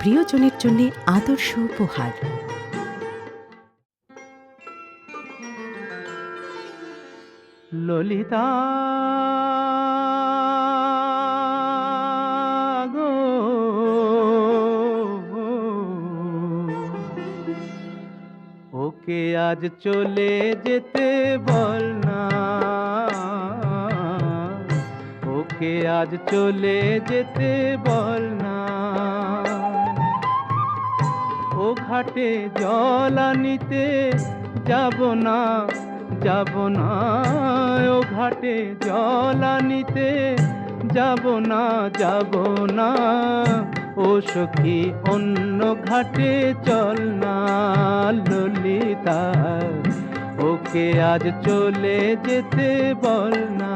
প্রিয়জনের জন্য আদর্শ উপহার। ললিতা গো, ওকে আজ চলে যেতে বল না, ওকে আজ চলে যেতে বল না। ও ঘাটে জল আনিতে যাব না, যাব না, ও ঘাটে জল আনিতে যাব না, যাব না। ও সখী অন্য ঘাটে চল না ললিতা, ওকে আজ চলে যেতে বল না।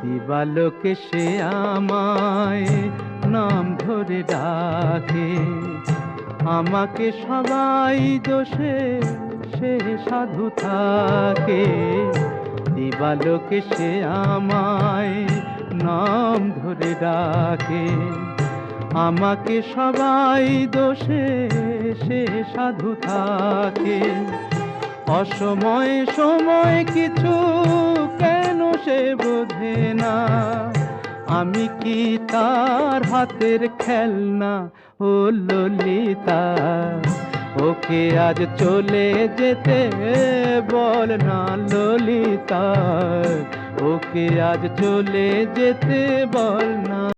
দিবালোকে সে আমায় নাম ধরে ডাকে, আমাকে সবাই দোষে সে সাধু থাকে। দিবালোকে সে আমায় নাম ধরে ডাকে, আমাকে সবাই দোষে সে সাধু থাকে। অসময়ে সময় কিছু কেন সে বোঝে না, আমি কি তার হাতের খেলনা ও ললিতা। ওকে আজ চলে যেতে বল না ললিতা, ওকে আজ চলে যেতে বল না।